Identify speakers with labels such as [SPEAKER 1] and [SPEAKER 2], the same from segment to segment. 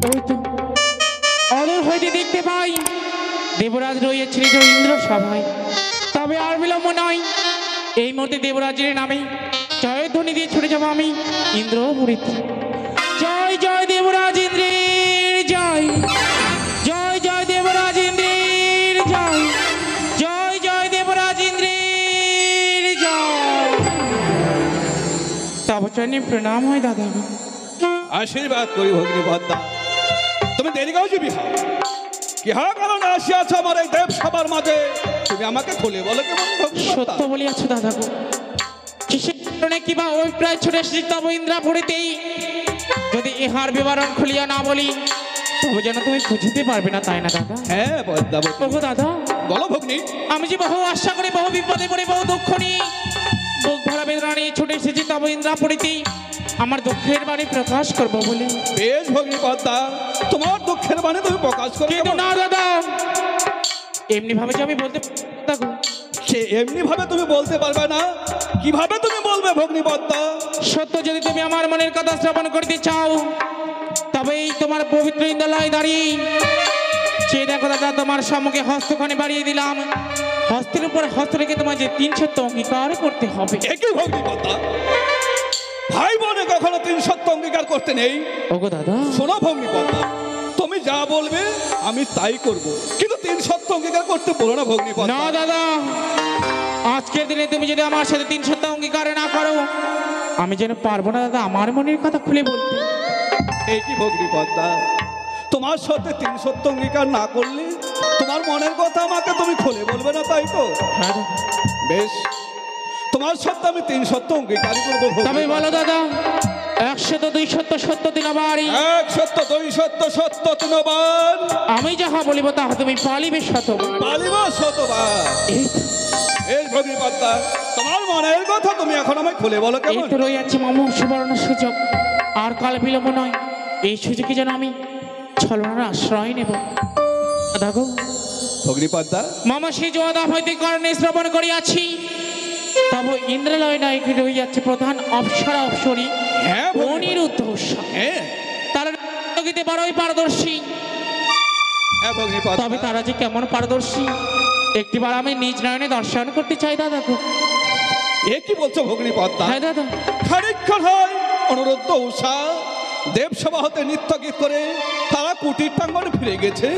[SPEAKER 1] ওই তো অদূর হইতে দেখতে পাই দেবরাজ রয়েছে নিজ ইন্দ্র সভায়। তবে আর বিলম্ব নয়, এই মুহূর্তে দেবরাজের নামে জয়ধ্বনি দিয়ে ছুটে যাবো আমি ইন্দ্রপুরীতে। জয় জয় দেবরাজ ইন্দ্রের জয়, জয় জয় দেবরাজ ইন্দ্রের জয়, জয় জয় দেবরাজ ইন্দ্রের জয়। তব চরণে প্রণাম হয় দাদা।
[SPEAKER 2] আশীর্বাদ করি ভগ্নী পদ্মা, তুমি দেরি করছো বিহা কিহা কারণে আসিয়াছ আমার এই দেব সবার মাঝে, তুমি আমাকে খুলে বলো কেমন ভগ্নী পদ্মা?
[SPEAKER 1] সত্য বলিয়াছ দাদা গো, কিসের কারণে কিবা ওই প্রায় ছুটে এসেছি তব ইন্দ্রাপুরীতেই। যদি ইহার বিবরণ খুলিয়া না বলি তবে যেন তুমি বুঝতে পারবে না, তাই না দাদা?
[SPEAKER 2] হ্যাঁ পদ্মাবতী,
[SPEAKER 1] ওগো দাদা,
[SPEAKER 2] বলো ভগ্নী।
[SPEAKER 1] আমি যে বহু আশা করে বহু বিপদে পড়ে বহু দুঃখ নিয়ে বুক ভরা বেদনা নিয়ে ছুটে এসেছি তব ইন্দ্রাপুরীতেই আমার দুঃখের বাণী প্রকাশ করবো বলে।
[SPEAKER 2] বেশ ভগ্নী পদ্মা, তোমার দুঃখের বাণী তুমি প্রকাশ করো।
[SPEAKER 1] কিন্তু না দাদা, এমনি ভাবে যে আমি বলতে থাকো,
[SPEAKER 2] সে এমনি ভাবে তুমি বলতে পারবে না, কিভাবে তুমি বলবে ভগ্নী পদ্মা?
[SPEAKER 1] সত্য যদি তুমি আমার মনের কথা শ্রবণ করতে চাও তবে এই তোমার পবিত্র ইন্দ্রালয়ে দাঁড়িয়ে সে দেখো দাদা, তোমার সম্মুখে হস্তখানি বাড়িয়ে দিলাম। হস্তের উপর হস্ত রেখে তোমার যে 300 অঙ্গীকার করতে হবে।
[SPEAKER 2] একই ভগ্নী পদ্মা, ভাই বোনে কখনো 300 অঙ্গীকার করতে নেই।
[SPEAKER 1] ওগো দাদা,
[SPEAKER 2] শোনো ভগ্নী পদ্মা, তুমি যা বলবে আমি তাই করব, কিন্তু 300 অঙ্গীকার করতে বলো না ভগ্নী পদ্মা।
[SPEAKER 1] না দাদা, আজকের দিনে তুমি যদি আমার সাথে 300 অঙ্গীকার না করো আমি যেন পারবো না দাদা আমার মনের কথা খুলে বলতে।
[SPEAKER 2] এই কি ভগ্নী পদ্মা, তোমার সাথে 300 অঙ্গীকার না করলে তোমার মনের কথা আমাকে তুমি খুলে বলবে না, তাই তো?
[SPEAKER 1] হ্যাঁ দাদা।
[SPEAKER 2] বেশ, তোমার সাথে আমি 300 অঙ্গীকারই করবো।
[SPEAKER 1] তবে বলো দাদা, 100 200 70 দিনবারই
[SPEAKER 2] 100 200 70 তিনবার
[SPEAKER 1] আমি যাহা বলিব তাহা তুমি পালিবে শতবার।
[SPEAKER 2] পালিব শতবার। এই ভগ্নী পদ্মা, তোমার মনের কথা তুমি এখন আমায় খুলে বলো
[SPEAKER 1] এই
[SPEAKER 2] কেমন?
[SPEAKER 1] তো রয়েছে মাম সুবর্ণ সুযোগ, আর কাল বিলম্ব নয়, এই সুযোগে যেন আমি ছলনার আশ্রয় নেব। দেখো
[SPEAKER 2] ভগ্নী পদ্মা,
[SPEAKER 1] মামা সেই জোয়াদা হইতে কারণে শ্রবণ করিয়াছি তব ইন্দ্রালয় নায়ক রইয়াছে প্রধান অপ্সরা অপ্সরী
[SPEAKER 2] হ্যাঁ
[SPEAKER 1] অনিরুদ্ধ উষা।
[SPEAKER 2] হ্যাঁ
[SPEAKER 1] তারা নৃত্যগীতে বড়ই পারদর্শী।
[SPEAKER 2] হ্যাঁ ভগ্নী পদ্মা,
[SPEAKER 1] তবে তারা যে কেমন পারদর্শী একটিবার আমি নিজ নয়নে দর্শন করতে চাই দাদা গো।
[SPEAKER 2] এ কি বলছো ভগ্নী পদ্মা?
[SPEAKER 1] হ্যাঁ দাদা।
[SPEAKER 2] খানিকক্ষণ হয় অনুরুদ্ধ উষা দেবসভা হতে নৃত্য গীত করে তারা কুটির প্রাঙ্গণে ফিরে গেছে,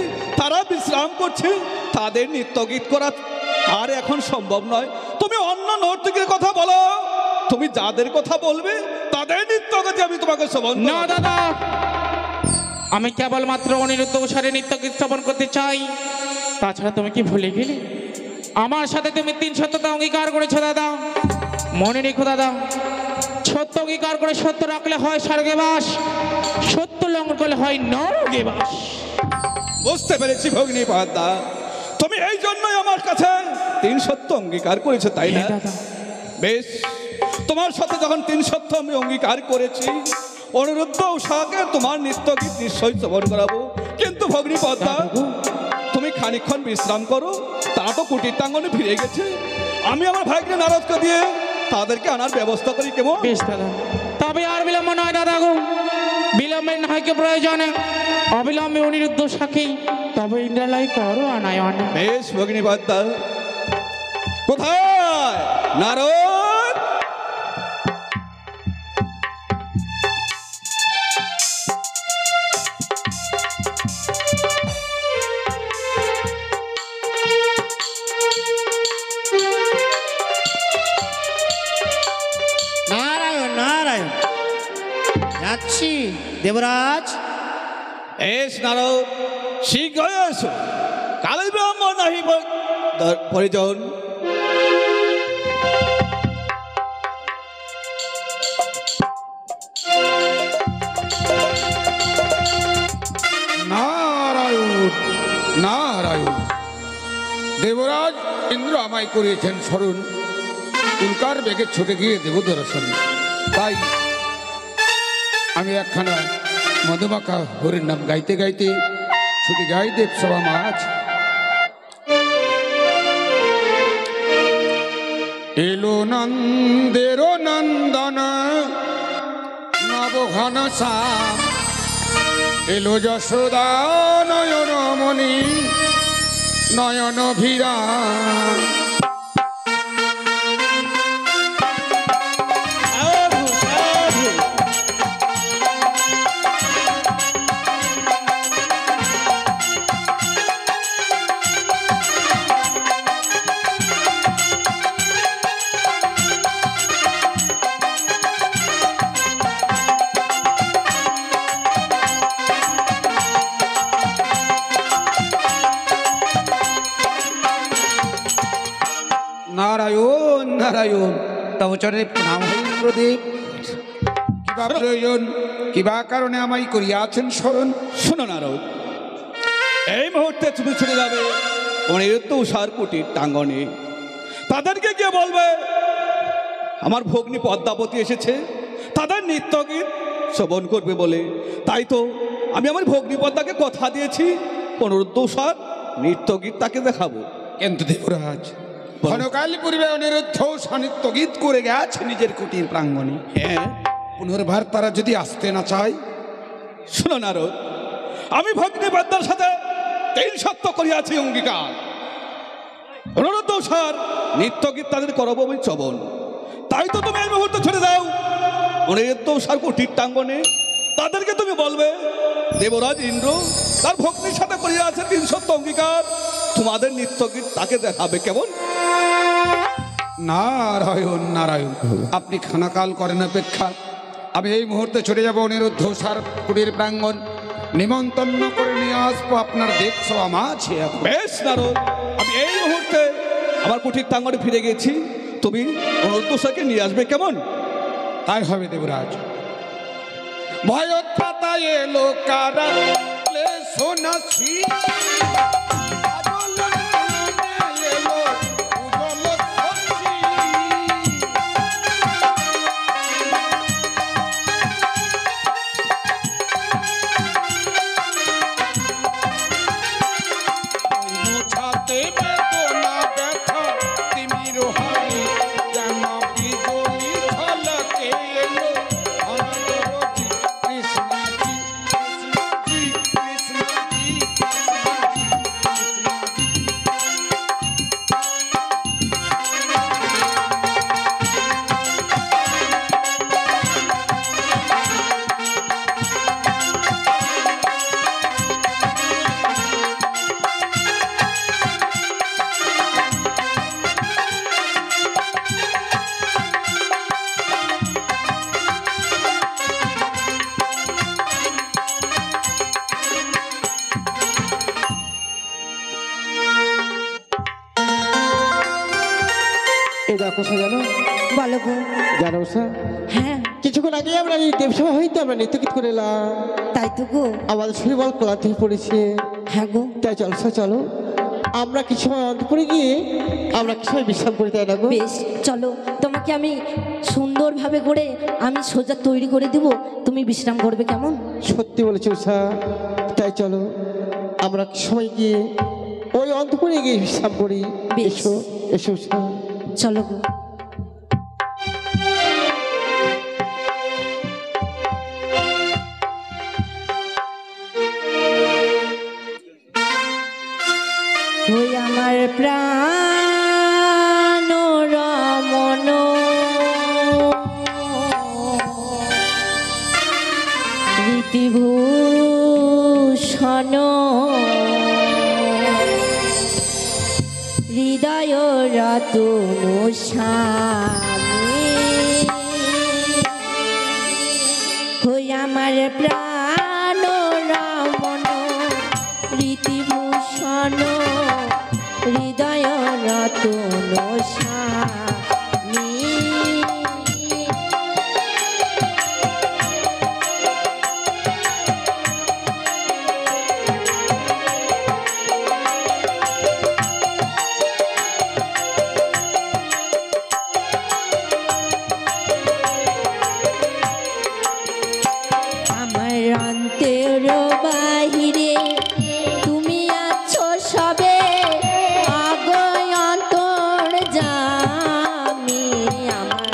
[SPEAKER 2] তারা বিশ্রাম করছে, তাদের নৃত্য গীত করা আর এখন সম্ভব নয়। তুমি অন্য নর্তকীর কথা বলো, তুমি যাদের কথা বলবে তাদের নৃত্য গীত আমি তোমাকে শ্রবণ
[SPEAKER 1] না
[SPEAKER 2] করব।
[SPEAKER 1] দাদা, আমি কেবলমাত্র অনিরুদ্ধ উষারে নৃত্য গীত শ্রবণ করতে চাই। তাছাড়া তুমি কি ভুলে গেলে আমার সাথে তুমি 300টা অঙ্গীকার করেছো দাদা? মনে রেখো দাদা, সত্য অঙ্গীকার করে সত্য রাখলে হয় স্বর্গে বাস, সত্য লঙ্ঘন করলে হয় নরকে বাস।
[SPEAKER 2] বুঝতে পেরেছি ভগ্নী পদ্মা, তুমি এই জন্যই আমার কাছে 300 অঙ্গীকার করেছো, তাই না?
[SPEAKER 1] হ্যাঁ দাদা।
[SPEAKER 2] বেশ, তোমার সাথে যখন 300 আমি অঙ্গীকার করেছি, অনুরুদ্ধ উষাকে তোমার নৃত্য গীত নিশ্চয়ই শ্রবণ করাবো। কিন্তু ভগ্নী পদ্মা, তুমি খানিকক্ষণ বিশ্রাম করো, তারা তো কুটির প্রাঙ্গণে ফিরে গেছে, আমি আমার ভাইকে নারদকে দিয়ে তাদেরকে আনার ব্যবস্থা করি, কেমন?
[SPEAKER 1] বেশ দাদা, তবে আর বিলম্ব নয় দাদা গো, বিলম্বের নয় কে প্রয়োজনে অবিলম্বে অনিরুদ্ধ সাক্ষী তবে ইন্দ্রালয় করো আনায়ন।
[SPEAKER 2] বেশ ভগ্নী পদ্মা, কোথায় নারদ?
[SPEAKER 3] নারায়ণ নারায়ণ, যাচ্ছি দেবরাজ।
[SPEAKER 2] এস নারদ, শীঘ্রই এসো, কালে ব্রহ্ম নাহি পরিজন।
[SPEAKER 4] নারায়ণ নারায়ণ, দেবরাজ ইন্দ্র আমায় করিয়েছেন স্মরণ, উল্কার বেগে ছুটে গিয়ে দেব দর্শন। তাই আমি একখানা মধুমাখা হরির নাম গাইতে গাইতে ছুটে যাই দেবসভা মাছ। এলো নন্দের নন্দন নবঘন শ্যাম, এলো যশোদা নয়ন মণি নয়ন ভীরা
[SPEAKER 2] সাধু, সাধু।
[SPEAKER 4] নারায়ণ নারায়ণ তব চরণে প্রণাম হই ইন্দ্রদেব। কিবা প্রয়োজন কিবা কারণে আমায় করিয়াছেন স্মরণ?
[SPEAKER 2] শোনো নারদ, এই মুহূর্তে তুমি ছুটে যাবে অনিরুদ্ধ উষার কুটির টাঙ্গনে। তাদেরকে গিয়ে বলবে আমার ভগ্নী পদ্মাবতী এসেছে, তাদের নৃত্য গীত শ্রবণ করবে বলে। তাই তো আমি আমার ভগ্নী পদ্মাকে কথা দিয়েছি অনিরুদ্ধ উষার নৃত্য গীত তাকে দেখাবো।
[SPEAKER 4] কিন্তু দেবরাজ ক্ষণকাল পূর্বে অনিরুদ্ধ সান্নিধ্য গীত করে গেছে নিজের কুটির প্রাঙ্গণে।
[SPEAKER 2] হ্যাঁ,
[SPEAKER 4] পুনর্বার তারা যদি আসতে না চায়?
[SPEAKER 2] শোনো নারদ, আমি ভগ্নী পদ্মার সাথে 3 সত্য করিয়াছি অঙ্গীকার। অনিরুদ্ধ উষার নৃত্য গীত তাদের করাবো আমি শ্রবণ। তাই তো তুমি এই মুহূর্তে ছুটে যাও অনিরুদ্ধ উষার কুটির টাঙ্গনে। তাদেরকে তুমি বলবে দেবরাজ ইন্দ্র তার ভগ্নির সাথে করিয়াছে 3 সত্য অঙ্গীকার, তোমাদের নৃত্য গীত তাকে দেখাবে। কেমন?
[SPEAKER 4] নারায়ণ নারায়ণ, আপনি খানাকাল করেন অপেক্ষা। আমি এই মুহূর্তে ছুটে যাব অনিরুদ্ধ সার কুটির প্রাঙ্গণ, নিমন্ত্রণ করে নিয়ে আসবো আপনার দেব সভা মাঝে।
[SPEAKER 2] বেশ নারদ, আমি এই মুহূর্তে আমার কুটির টাঙ্গনে ফিরে গেছি, তুমি অনিরুদ্ধ উষাকে নিয়ে আসবে। কেমন?
[SPEAKER 4] তাই হবে দেবরাজ। ভয়োত্পাতা এলো কারা শোনাছি
[SPEAKER 5] এই দেখো জানো,
[SPEAKER 6] বলো গো।
[SPEAKER 5] জানো স্যার,
[SPEAKER 6] হ্যাঁ
[SPEAKER 5] কিছুক্ষণ আগে আমরা এই দেবসভা হইতে আমরা নৃত্যগীত করে এলাম।
[SPEAKER 6] তাই তো গো।
[SPEAKER 5] আমাদের শরীর বল ক্লান্তি হয়ে পড়েছে।
[SPEAKER 6] হ্যাঁ গো।
[SPEAKER 5] তাই চলো স্যার, চলো আমরা কিছু সময় অন্তপুরে গিয়ে আমরা কিছু সময় বিশ্রাম করে তাই না গো?
[SPEAKER 6] বেশ চলো, তোমাকে আমি সুন্দরভাবে করে আমি সোজা তৈরি করে দিব, তুমি বিশ্রাম করবে। কেমন?
[SPEAKER 5] সত্যি বলেছো স্যার, তাই চলো আমরা কিছু সময় গিয়ে ওই অন্তপুরে গিয়ে বিশ্রাম করি।
[SPEAKER 6] বেশ।
[SPEAKER 5] এসো এসো স্যার।
[SPEAKER 6] চলো গো। ওই আমার প্রাণ রমণ রীতিভূষণ হৃদয় রতনু স্বামী, হই আমার প্রাণ রমণ রীতিভূষণ হৃদয় রতনু স্বামী। আমার অন্তের বাহিরে তুমি আছো সবে, আগয় অন্তর জামি আমার।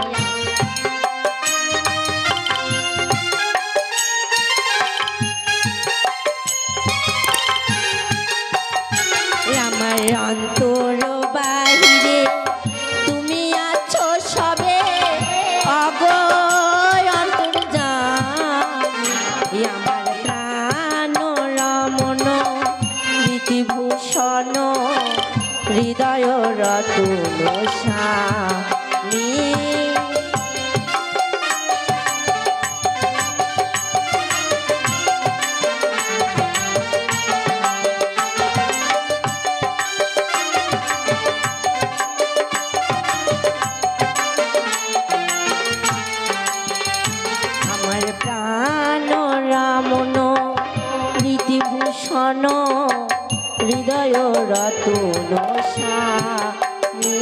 [SPEAKER 6] রতন স্বামী। আমার প্রাণ রামন রীতিভূষণ হৃদয় রতন স্বামী।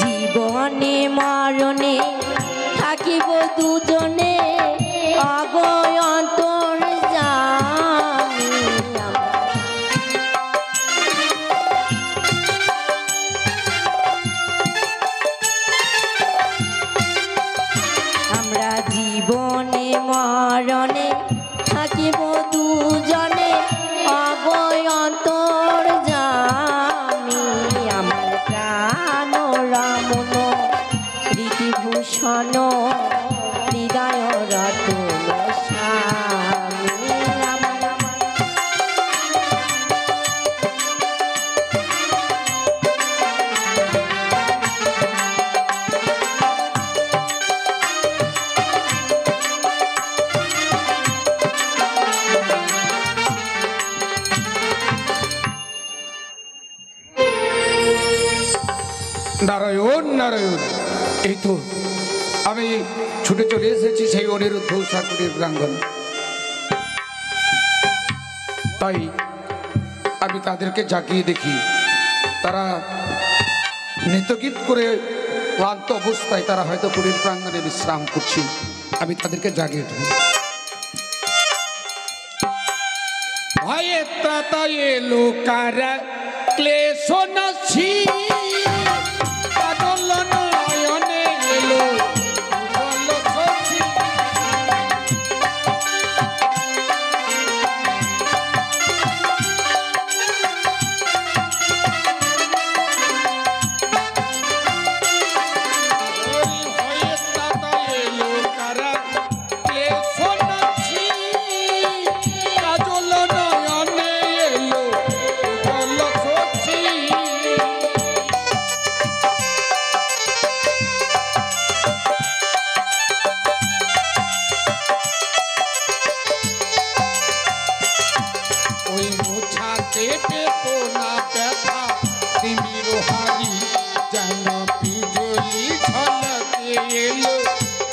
[SPEAKER 6] জীবনে মরণে থাকিব দুজনে অগয় অন্তর জামি। আমরা জীবনে মরণে থাকিব দুজনে অগয় অন্তর জামি। আমার প্রাণ রামন রীতিভূষণ হৃদয় রতন স্বামী।
[SPEAKER 4] নারায়ণ নারায়ণ, এই তো আমি ছুটে চলে এসেছি সেই অনিরুদ্ধ ঠাকুরের প্রাঙ্গণ। তাই আমি তাদেরকে জাগিয়ে দেখি, তারা নৃত্যগীত করে ক্লান্ত অবস্থায় তারা হয়তো পুরীর প্রাঙ্গণে বিশ্রাম করছে। আমি তাদেরকে জাগিয়ে ধরি। ভয়ে ত্রাতায় এলো কারা ক্লেশ নাছি, কাজল নয়নে এলো উজ্জ্বল শশী। ভয়ে ত্রাতায় এলো কারা ক্লেশ নাছি, কাজল নয়নে এলো উজ্জ্বল শশী। ওই মোছাতে পেত না ব্যথা তিমির হারি, যেন বিজলি ঝলকে এলো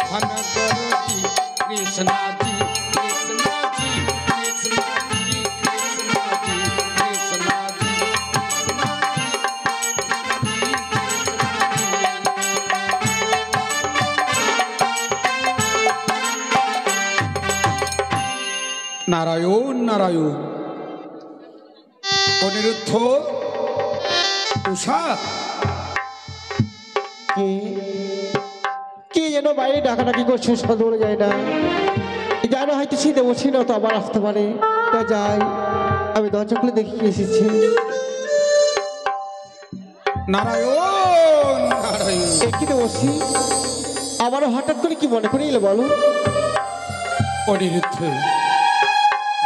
[SPEAKER 4] ঘন দরদি। কৃষ্ণাজি কৃষ্ণাজি কৃষ্ণাজি কৃষ্ণাজি কৃষ্ণাজি নারায়ণ নারায়ণ। অনিরুদ্ধ উষা,
[SPEAKER 5] কে কে যেন বাইরে ডাকাডাকি করছে, সদরে যায় না। জানো হয়তো সে দেবছি না, তো আবার আসতে পারে। তা যাই, আমি দরজা খুলে দেখি কে এসেছে।
[SPEAKER 4] নারায়ণ নারায়ণ।
[SPEAKER 5] কি দেবছি, আমারও হঠাৎ করে কি মনে করে এলো বলো?
[SPEAKER 4] অনিরুদ্ধ,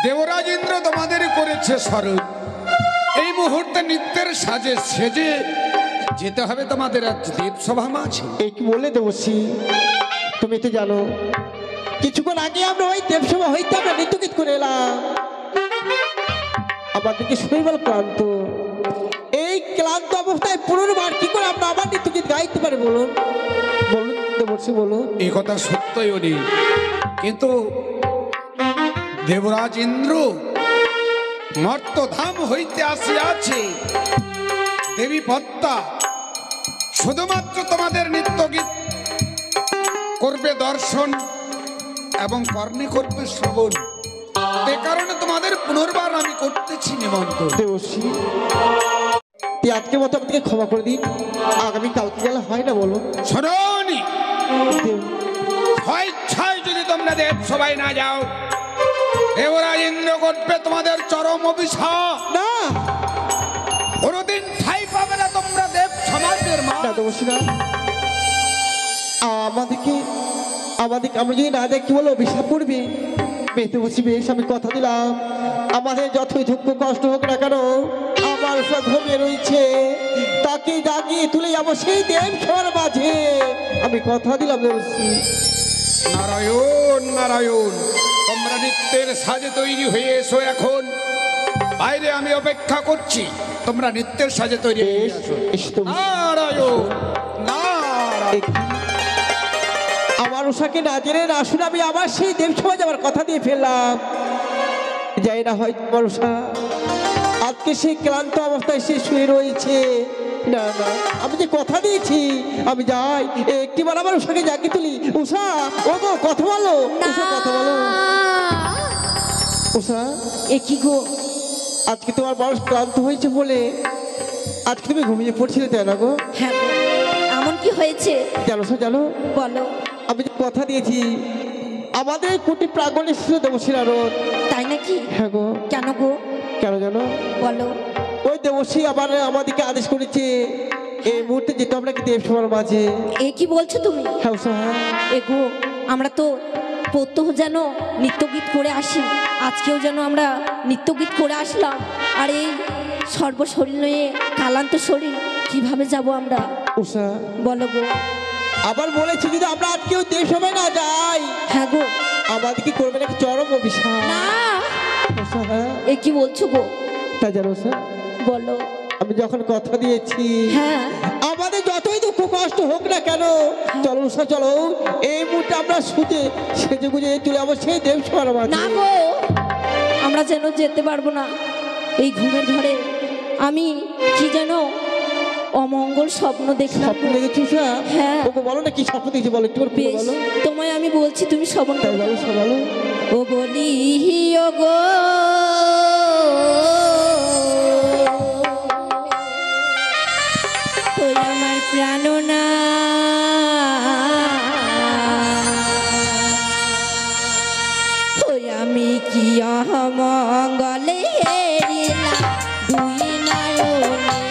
[SPEAKER 4] দেবরাজ ইন্দ্র তোমাদের করেছে স্মরণ। এই মুহূর্তে নিত্যের সাজে সেজে যেতে হবে তোমাদের আজ দেবসভা মাঝে।
[SPEAKER 5] এই কি বলে দেবছি, তুমি তো জানো কিছুক্ষণ আগে আমরা ওই দেবসভা হইতে আমরা নৃত্যগীত করে এলাম। আমাদেরকে শুনেই বল ক্লান্ত। এই ক্লান্ত অবস্থায় পুনর্বার কি করে আমরা আবার নৃত্যগীত গাইতে পারি বলুন? বলুন দেবর্ষি বলুন।
[SPEAKER 4] এই কথা সত্যই অনি, কিন্তু দেবরাজ ইন্দ্র মর্তধাম হইতে আসিয়াছে। দেবী পদ্মা শুধুমাত্র তোমাদের নৃত্যগীত করবে দর্শন এবং কর্ণে করবে শ্রবণ। এ কারণে তোমাদের পুনর্বার আমি করতেছি নিমন্ত্রণ।
[SPEAKER 5] দেবর্ষি, তুই আজকের মতো আমাকে ক্ষমা করে দিন, আগামী কালকে গেলে হয় না বলুন?
[SPEAKER 4] শোনি,
[SPEAKER 5] দেব
[SPEAKER 4] স্বেচ্ছায় যদি তোমরা দেব সবাই না যাও, দেবরাজ ইন্দ্র করবে তোমাদের চরম অভিশাপ।
[SPEAKER 5] না,
[SPEAKER 4] কোনোদিন ঠাই পাবে না তোমরা দেব সমাজের মা।
[SPEAKER 5] না দেবশ্রী না, আমাদেরকে আমাদেরকে আমরা যদি না দেখি বলে অভিশাপ করবে। পেতে বসি বেশ, আমি কথা দিলাম আমাদের যতই দুঃখ কষ্ট হোক না কেন আমার সব ঘুমিয়ে রয়েছে, তাকে জাগিয়ে তুলে যাবো সেই দেব সবার মাঝে। আমি কথা দিলাম দেবশ্রী।
[SPEAKER 4] নারায়ণ নারায়ণ, তোমরা নিত্যের সাজে তৈরি হয়ে এসো। এখন বাইরে আমি অপেক্ষা করছি, তোমরা নিত্যের সাজে তৈরি হয়ে
[SPEAKER 5] বেশ,
[SPEAKER 4] এসো।
[SPEAKER 5] এসো তুমি।
[SPEAKER 4] নারায়ণ নারায়ণ।
[SPEAKER 5] আমার উষাকে না জেনে না শুনে আমি আবার সেই দেব সমাজ আমার কথা দিয়ে ফেললাম। যাই না হয় তোমার উষা আজকে সেই ক্লান্ত অবস্থায় সে শুয়ে রয়েছে। না না, আমি যে কথা দিয়েছি আমি যাই, একটিবার আমার উষাকে জাগিয়ে তুলি। উষা, ও গো কথা বলো, উষা কথা বলো। উষা,
[SPEAKER 6] এ কি গো?
[SPEAKER 5] আজকে তোমার বড় ক্লান্ত হয়েছে বলে আজকে তুমি ঘুমিয়ে পড়ছিলে, তাই না গো?
[SPEAKER 6] হ্যাঁ গো, এমন কি হয়েছে
[SPEAKER 5] জানো উষা, জানো
[SPEAKER 6] বলো।
[SPEAKER 5] আমি যে কথা দিয়েছি আমাদের কোটি প্রাঙ্গণে ছিল দেবশ্রী আরত।
[SPEAKER 6] তাই নাকি?
[SPEAKER 5] হ্যাঁ গো।
[SPEAKER 6] কেন গো?
[SPEAKER 5] কেন জানো?
[SPEAKER 6] বলো।
[SPEAKER 5] ওই দেবশ্রী আবার আমাদেরকে আদেশ করেছে এই মুহূর্তে যেতে আমরা কি দেব সবার মাঝে।
[SPEAKER 6] এ কি বলছো তুমি?
[SPEAKER 5] হ্যাঁ উষা, হ্যাঁ।
[SPEAKER 6] এগো, আমরা তো প্রত্যহ যেন নৃত্যগীত করে আসি, আজকেও যেন আমরা নৃত্যগীত করে আসলাম। আর এই সর্বশরীর নিয়ে কালান্ত শরীর কিভাবে যাব আমরা?
[SPEAKER 5] উষা
[SPEAKER 6] বলো গো।
[SPEAKER 5] আবার বলেছি যদি আমরা আজকেও দেব সবাই না যাই
[SPEAKER 6] হ্যাঁ গো।
[SPEAKER 5] আমাদেরকে করবে নাকি চরম অভিশাপ।
[SPEAKER 6] না,
[SPEAKER 5] উষা, হ্যাঁ।
[SPEAKER 6] এ কি বলছো গো?
[SPEAKER 5] তা জানো উষা,
[SPEAKER 6] বলো।
[SPEAKER 5] আমি যখন কথা দিয়েছি
[SPEAKER 6] হ্যাঁ।
[SPEAKER 5] আমাদের যতই দুঃখ কষ্ট হোক না কেন চলো উষা, চলো এই মুহূর্তে আমরা শুতে সেজে গুজে চলে যাবো সেই দেব সবার মাঝে।
[SPEAKER 6] না গো, আমরা যেন যেতে পারবো না। এই ঘুমের ঘরে আমি কি যেন অমঙ্গল স্বপ্ন দেখলাম।
[SPEAKER 5] স্বপ্ন দেখেছি উষা?
[SPEAKER 6] হ্যাঁ।
[SPEAKER 5] ওকে বলো না কি স্বপ্ন দেখছি, বলো একটু করে
[SPEAKER 6] বেশ,
[SPEAKER 5] বলো।
[SPEAKER 6] তোমায় আমি বলছি, তুমি শ্রবণ
[SPEAKER 5] তাই
[SPEAKER 6] করো।
[SPEAKER 5] বলো, সব বলো।
[SPEAKER 6] ও বলি ও গো, ওই আমার প্রাণনা, ওই আমি কি অমঙ্গলে হেরিলাম দুই নয়নে।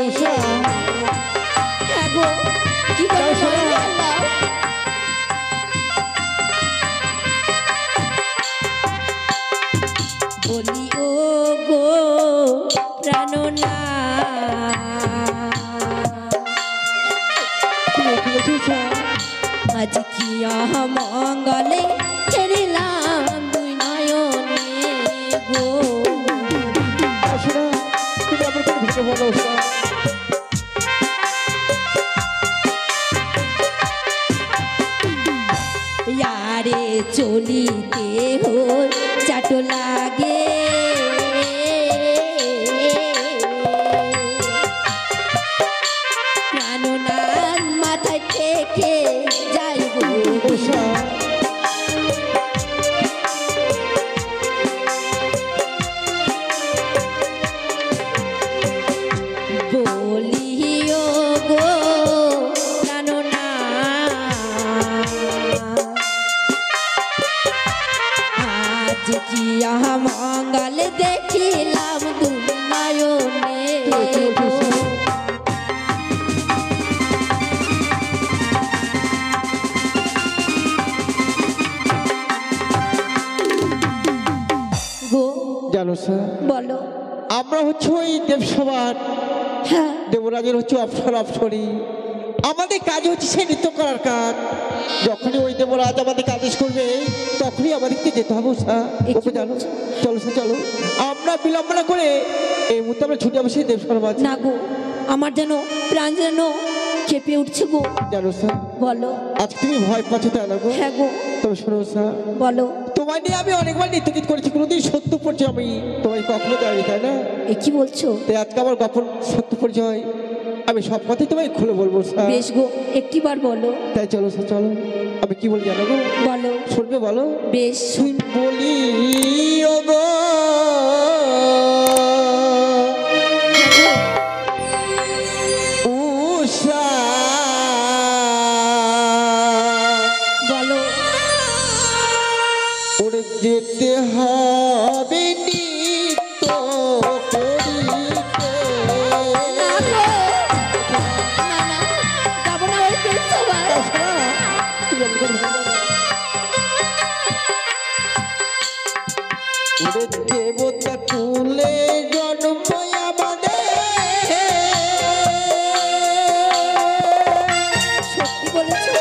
[SPEAKER 5] উষা,
[SPEAKER 6] হ্যাঁ গো, কি করে
[SPEAKER 5] শোনো।
[SPEAKER 6] বললাম? বলি ও গো প্রাণনা,
[SPEAKER 5] তুমি কি বলছো উষা?
[SPEAKER 6] আজ কি মঙ্গলে ছেড়িলাম দুই নয়নে গো।
[SPEAKER 5] শোনো, তুমি আমার কথা ভেবে বলো উষা।
[SPEAKER 6] ইয়ারে চলিতে হই চাট লাগে, প্রাণনাথ মাথায় থেকে যাইব
[SPEAKER 5] উষা,
[SPEAKER 6] বলি ও গো প্রাণনাথ, আজ কি মঙ্গল দেখিলাম দুই নয়নে। গো
[SPEAKER 5] জানো উষা,
[SPEAKER 6] বলো।
[SPEAKER 5] আমরা হচ্ছে ওই দেবসভার
[SPEAKER 6] হ্যাঁ।
[SPEAKER 5] দেবরাজের হচ্ছে অপসর অপসরী, আমাদের কাজ হচ্ছে সে নৃত্য করার কাজ। যখনই ওই দেবরাজ আমাদেরকে আদেশ করবে তখনই আমাদেরকে যেতে হবে উষা। ওকে জানো, চলো উষা, চলো আমরা বিলম্বনা করে এই মুহূর্তে আমরা ছুটে যাবো সেই দেবসভার মাঝে।
[SPEAKER 6] না গো, আমার যেন প্রাণ যেন কেঁপে উঠছে গো।
[SPEAKER 5] জানো উষা,
[SPEAKER 6] বলো।
[SPEAKER 5] আজ তুমি ভয় পাচ্ছ তাই না গো?
[SPEAKER 6] হ্যাঁ গো,
[SPEAKER 5] তবে শোনো উষা,
[SPEAKER 6] বলো।
[SPEAKER 5] তোমায় নিয়ে আমি অনেকবার নৃত্যগীত করেছি, কোনোদিন সত্য পরিচয় আমি তোমায় কখনো দেয়নি তাই না?
[SPEAKER 6] এ কি বলছো?
[SPEAKER 5] তাই আজকে আমার গোপন সত্য পরিচয় আমি সব কথাই তোমায় খুলে বলবো উষা।
[SPEAKER 6] বেশ গো, একটিবার বলো।
[SPEAKER 5] তাই চলো উষা, চলো আমি কি বলি জানো গো?
[SPEAKER 6] বলো।
[SPEAKER 5] শুনবে বলো।
[SPEAKER 6] বেশ।
[SPEAKER 5] তুই বলি ও গো উষা,
[SPEAKER 6] বলো।
[SPEAKER 5] ওরে যেতে হবে নিত্য করিতে জন্ম করে ওরে দেবতা তুলে জন্ম আমাদের
[SPEAKER 6] সত্যি বলেছো?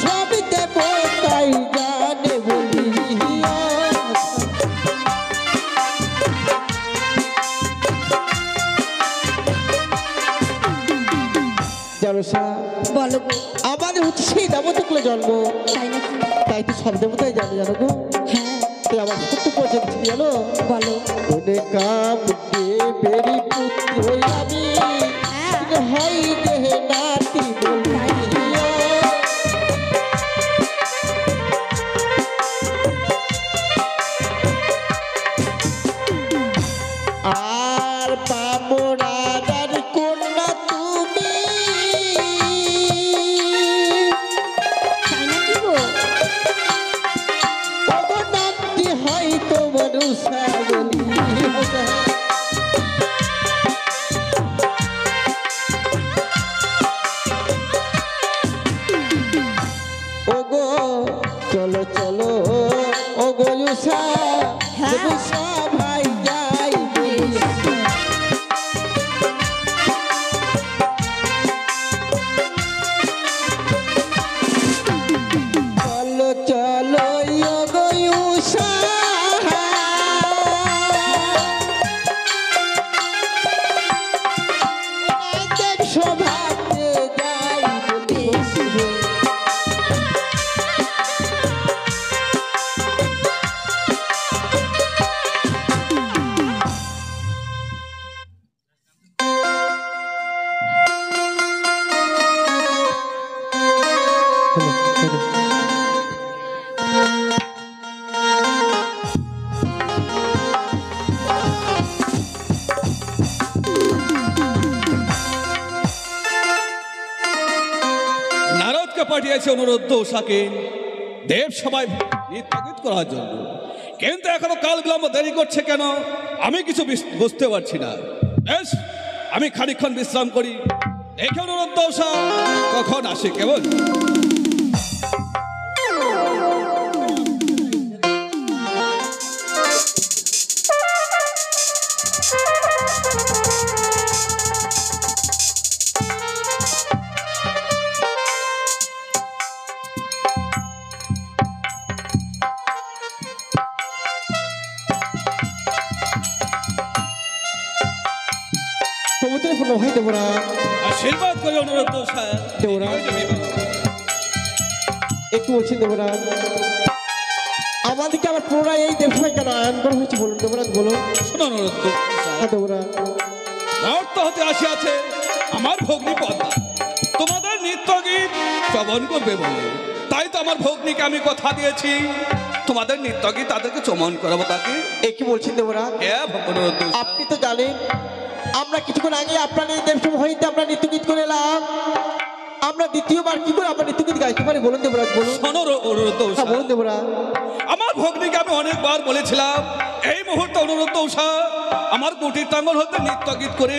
[SPEAKER 5] সব দেবতাই জানে বলিয়া জানো সা
[SPEAKER 6] বলো গো।
[SPEAKER 5] আমাদের হচ্ছে সেই দেবতাকুলে জন্ম,
[SPEAKER 6] তাই নাকি?
[SPEAKER 5] তাই তো সব দেবতাই জানে জানো গো।
[SPEAKER 6] হ্যাঁ
[SPEAKER 5] তুই আমার সত্য পর্যন্ত জানো
[SPEAKER 6] বলো।
[SPEAKER 5] ওরে কাম দেবেরি পুত্র আমি
[SPEAKER 6] হ্যাঁ।
[SPEAKER 5] হয় দেহে নাতি বলিয়া আর পাবো রাজার কন্যা তুমি
[SPEAKER 6] তাই নাকি গো?
[SPEAKER 5] ওগো নামটি হয় তোমার উষা বলিয়া ওগো চলো চলো ওগো উষা
[SPEAKER 6] হ্যাঁ।
[SPEAKER 5] উষা ভাই যাই বলিয়া চলো চলো ওগো উষা দেব সভাতে যাই বলিয়া
[SPEAKER 2] নারদকে পাঠিয়েছে অনুরুদ্ধ উষাকে দেব সবাই নৃত্যগীত করার জন্য, কিন্তু এখনো কাল বিলম্ব দেরি করছে কেন আমি কিছু বুঝতে পারছি না। বেশ, আমি খানিকক্ষণ বিশ্রাম করি, দেখে অনুরুদ্ধ উষা কখন আসে কেবল।
[SPEAKER 5] তোমাদের কোনো ভাই দেবরা
[SPEAKER 2] আশীর্বাদ করে অনুরুদ্ধ উষা।
[SPEAKER 5] দেবরা একটু বলছেন দেবরা আমাদেরকে আবার পুনরায় এই দেবসভায় কেন আয়ন করা হয়েছে বলুন দেবরাজ বলুন।
[SPEAKER 2] শোনো অনুরুদ্ধ উষা,
[SPEAKER 5] হ্যাঁ দেবরা
[SPEAKER 2] নর্ত হতে আসিয়াছে আমার ভগ্নী পদ্মা, তোমাদের নৃত্যগীত শ্রবণ করবে বলে, তাই তো আমার ভগ্নীকে আমি কথা দিয়েছি তোমাদের নৃত্যগীত তাদেরকে চমন করাবো তাকে।
[SPEAKER 5] একই বলছেন দেবরা
[SPEAKER 2] হ্যাঁ অনুরুদ্ধ উষা।
[SPEAKER 5] আপনি তো জানেন আমরা কিছুক্ষণ আগে আপনার এই দেবসভা হইতে আমরা নৃত্যগীত করে এলাম, আমরা দ্বিতীয়বার কি করে আপনার নৃত্যগীত গাইতে পারি বলুন দেবরাজ বলুন।
[SPEAKER 2] শোনো অনুরুদ্ধ উষা,
[SPEAKER 5] হ্যাঁ বলুন দেবরা
[SPEAKER 2] আমার ভগ্নীকে আমি অনেকবার বলেছিলাম এই মুহূর্তে অনুরুদ্ধ উষা আমার কুটির প্রাঙ্গণ হতে নৃত্যগীত করে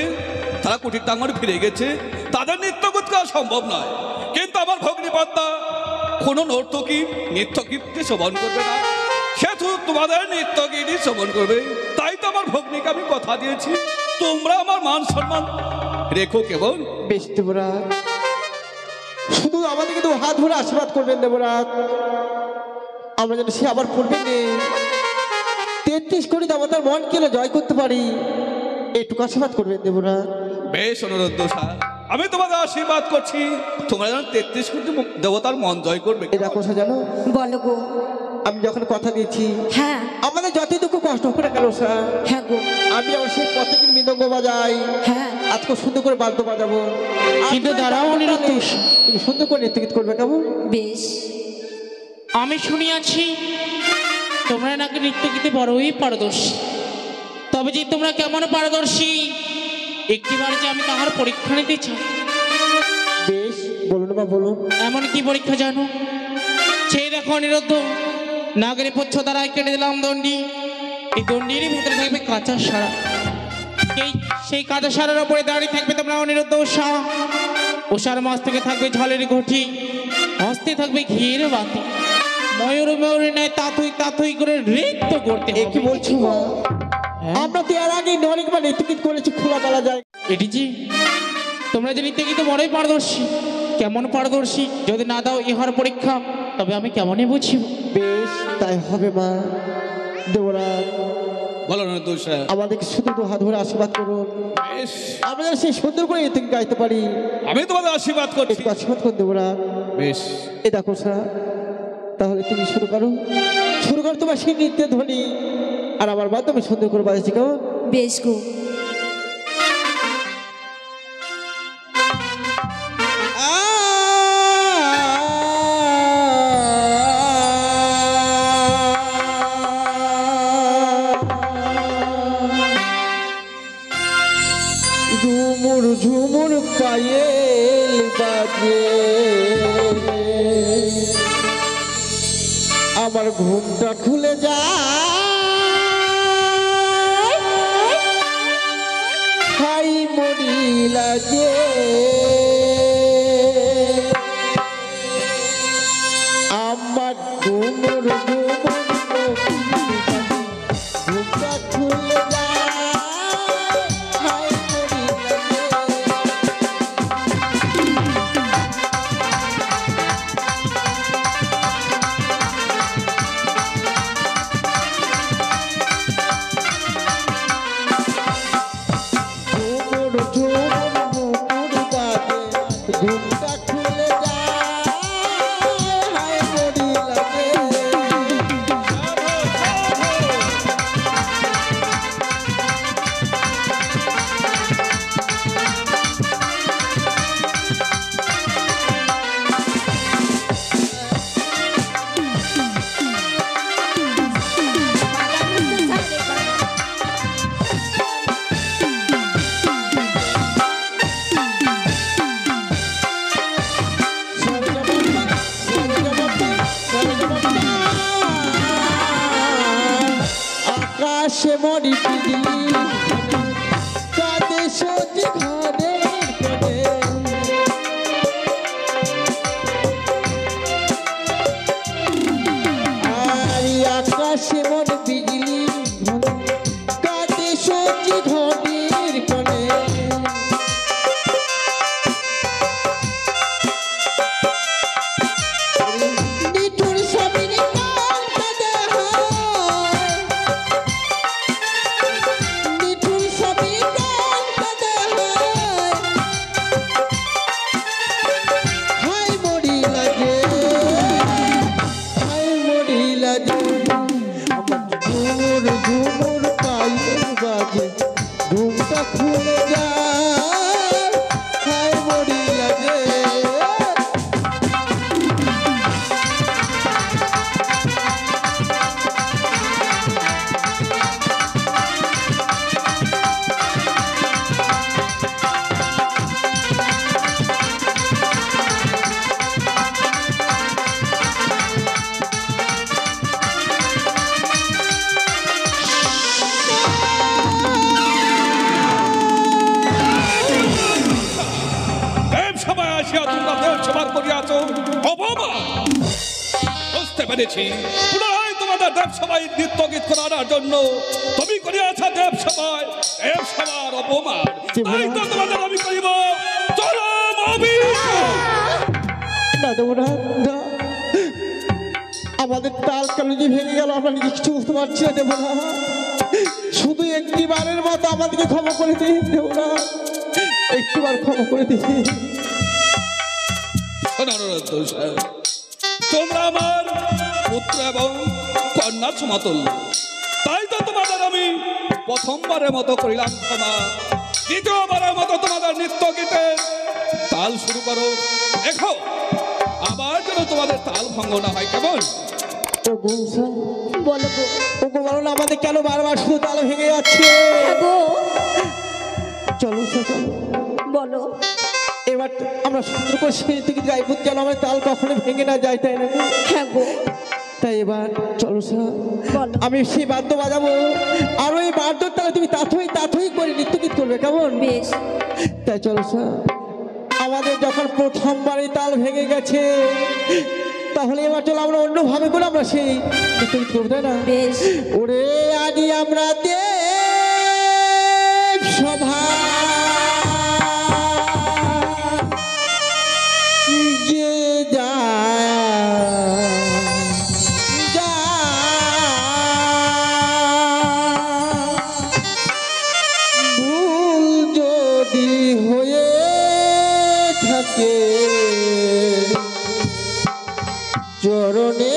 [SPEAKER 2] তারা কুটির প্রাঙ্গণে ফিরে গেছে, তাদের নৃত্যগীত করা সম্ভব নয়, কিন্তু আমার ভগ্নী পদ্মা কোনো নর্তকী নৃত্যগীতকে শ্রবণ করবে না, সে শুধু তোমাদের নৃত্যগীতই শ্রবণ করবে, তাই তো আমার ভগ্নীকে আমি কথা দিয়েছি তোমরা আমার মান সম্মান রেখো কেবল।
[SPEAKER 5] বেশ দেবরাজ, শুধু আমাদেরকে তো হাত ধরে আশীর্বাদ করবেন দেবরাজ, আমরা যেন সে আবার পড়বেন 33 কোটি দেবতার মন কেন জয় করতে পারি, একটু আশীর্বাদ করবেন দেবরাজ।
[SPEAKER 2] বেশ অনুরোধ দোষা, আমি তোমাকে আশীর্বাদ করছি তোমরা যেন 33 কোটি দেবতার মন জয় করবে।
[SPEAKER 5] এই দেখো জানো
[SPEAKER 6] বলো গো।
[SPEAKER 5] আমি যখন কথা দিয়েছি
[SPEAKER 6] হ্যাঁ
[SPEAKER 5] আমাদের যতই দুঃখ কষ্ট হোক না কেন স্যার,
[SPEAKER 6] হ্যাঁ গো।
[SPEAKER 5] আমি আমার সেই প্রত্যেকদিন মৃদঙ্গ বাজাই,
[SPEAKER 6] হ্যাঁ
[SPEAKER 5] আজকে সুন্দর করে বাদ্য বাজাবো,
[SPEAKER 1] কিন্তু
[SPEAKER 5] আপনার
[SPEAKER 1] দাঁড়াও
[SPEAKER 5] বাদ্য
[SPEAKER 1] অনিরুদ্ধ।
[SPEAKER 5] তালে তুমি সুন্দর করে নৃত্যগীত করবে কেমন?
[SPEAKER 6] বেশ।
[SPEAKER 1] আমি শুনিয়াছি তোমরা নাকি নৃত্যগীতে বড়ই পারদর্শী, তবে যে তোমরা কেমন পারদর্শী একটিবার যে আমি তাহার পরীক্ষা নিতে চাই।
[SPEAKER 5] বেশ বলুন বা বলুন।
[SPEAKER 1] এমন কি পরীক্ষা জানো? সেই দেখো অনিরুদ্ধ, নাগরে পচ্ছ দ্বারাই কেটে দিলাম দণ্ডি, এই দণ্ডির ভিতরে থাকবে কাঁচা সারা, সেই কাঁচা সারার উপরে দাঁড়িয়ে থাকবে তোমরা অনিরুদ্ধ উষা। ওষার মাছ থেকে থাকবে ঝালের ঘটি, হস্তে থাকবে ঘিয়ের বাতি, ময়ূর ময়ূরের ন্যায় তাতুই তাতুই করে নৃত্য করতে
[SPEAKER 5] এ কি
[SPEAKER 1] হবে।
[SPEAKER 5] বলছো মা? আমরা তো এর আগে অনেকবার নৃত্যগীত করেছি খোলা বেলা যায়।
[SPEAKER 1] এটিজি তোমরা যে নৃত্য গীতে বড়ই পারদর্শী, কেমন পারদর্শী যদি না দাও ইহার পরীক্ষা তবে আমি কেমনই বুঝিব।
[SPEAKER 5] বেশ তাই হবে মা। দেবরাজ
[SPEAKER 2] বলো নরোত্তম সাহেব।
[SPEAKER 5] আমাদেরকে শুধু দু হাত ধরে আশীর্বাদ করুন,
[SPEAKER 2] বেশ,
[SPEAKER 5] আমরা যেন সেই সুন্দর করে নৃত্য গাইতে পারি।
[SPEAKER 2] আমি তোমাদের আশীর্বাদ করছি।
[SPEAKER 5] একটু আশীর্বাদ করুন দেবরাজ।
[SPEAKER 2] বেশ,
[SPEAKER 5] এ দেখো স্যার, তাহলে তুমি শুরু করো তোমার সেই নৃত্যের ধ্বনি, আর আমার মাধ্যমে সুন্দর করে বাজছি কেমন?
[SPEAKER 6] বেশ গো।
[SPEAKER 5] ঝুমুর ঝুমুর পায়েল বাজে, আমার ঘুমটা খুলে যায়, হাই মরি লাগে আমার ঝুমুর ঝুমুর ঘুমটা খুলে যায়, হাই মরি লাগে। ঝুমুর ঝুমুর ঝুমুর বাজে, ঘুমটা খুলে যায়, হায় মরি লাগে। আকাশে মরি বিজলি কাঁদে সজি ঘরে ঘরে, আর আকাশে মরি বিজলি কাঁদে সজি ঘরের কোণে। নিঠুর স্বামীর কাল কাঁদে হয়, নিঠুর স্বামীর কাল কাঁদে হয়, হায় মরি লাগে, হায় মরি লাগে। আমার ঝুমুর ঝুমুর পায়ের বাজে, ঘুমটা খুলে যায়, হায় মরি লাগে।
[SPEAKER 2] দেব সভায় আসিয়া তোমরা দেব সভার করিয়াছ অপমান। বুঝতে পেরেছি, পুনরায় তোমাদের দেব সভায় নৃত্য গীত করার জন্য তুমি করিয়াছ দেব সভার অপমান। তাই তো তোমাদের আমি করিব চরম অভিশাপ।
[SPEAKER 5] না দেবরাজ না, আমাদের তাল কেন যে ভেঙে গেল আমরা নিজে কিছু বুঝতে পারছি না দেবরাজ। শুধু একটিবারের মতো আমাদেরকে ক্ষমা করে দিন দেবরাজ, একটিবার ক্ষমা করে দিন।
[SPEAKER 2] শোনো নরোত্তম সাহেব, তোমরা আমার পুত্র এবং কন্যা সমতুল্য, তাই তো তোমাদের আমি প্রথমবারের মতো করিলাম ক্ষমা। দ্বিতীয়বারের মতো তোমাদের নৃত্য গীতের তাল শুরু করো। দেখো আবার যেন তোমাদের তাল ভঙ্গ না হয়। কেমন?
[SPEAKER 5] ও বৌসা,
[SPEAKER 6] বলো গো।
[SPEAKER 5] ও গো বলো না, আমাদের কেন বারবার শুধু তাল ভেঙে যাচ্ছে?
[SPEAKER 6] হ্যাঁ গো,
[SPEAKER 5] চলো স্যার চলো,
[SPEAKER 6] বলো।
[SPEAKER 5] এবার আমরা সুন্দর করে সেই থেকে গাইব, যেন আমার তাল কখনো ভেঙে না যায়, তাই না?
[SPEAKER 6] হ্যাঁ গো,
[SPEAKER 5] তাই এবার চলো স্যার,
[SPEAKER 6] বলো।
[SPEAKER 5] আমি সেই বাদ্য বাজাবো, আর ওই বাদ্যর তালে তুমি তাথই তাথই করে নৃত্য গীত করবে, কেমন?
[SPEAKER 6] বেশ।
[SPEAKER 5] তাই চলো স্যার, আমার আমাদের যখন প্রথমবারই তাল ভেঙে গেছে, তাহলে এবার চলো আমরা অন্যভাবে করে আমরা সেই নিত্যগীত করবো, তাই না?
[SPEAKER 6] বেশ।
[SPEAKER 5] ওরে আদি আমরা দেব সভা যে ভুল যদি হয়ে থাকে চরণে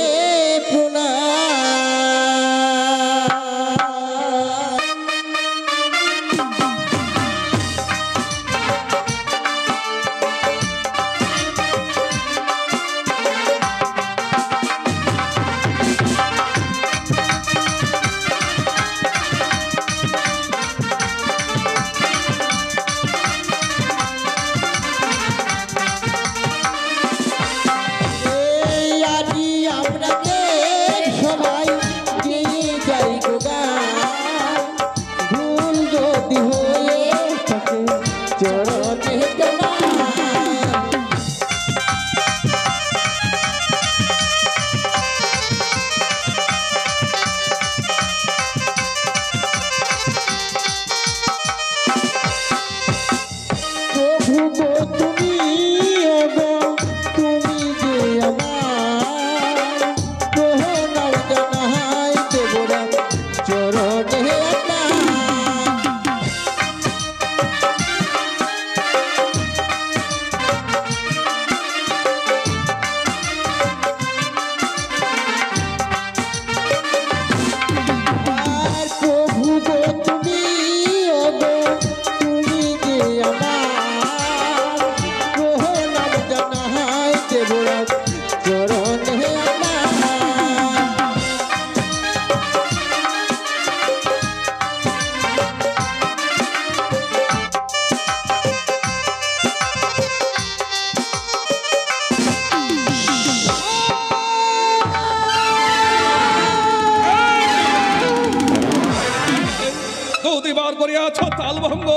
[SPEAKER 2] প্রতিবার করিয়াছ তাল ভঙ্গ,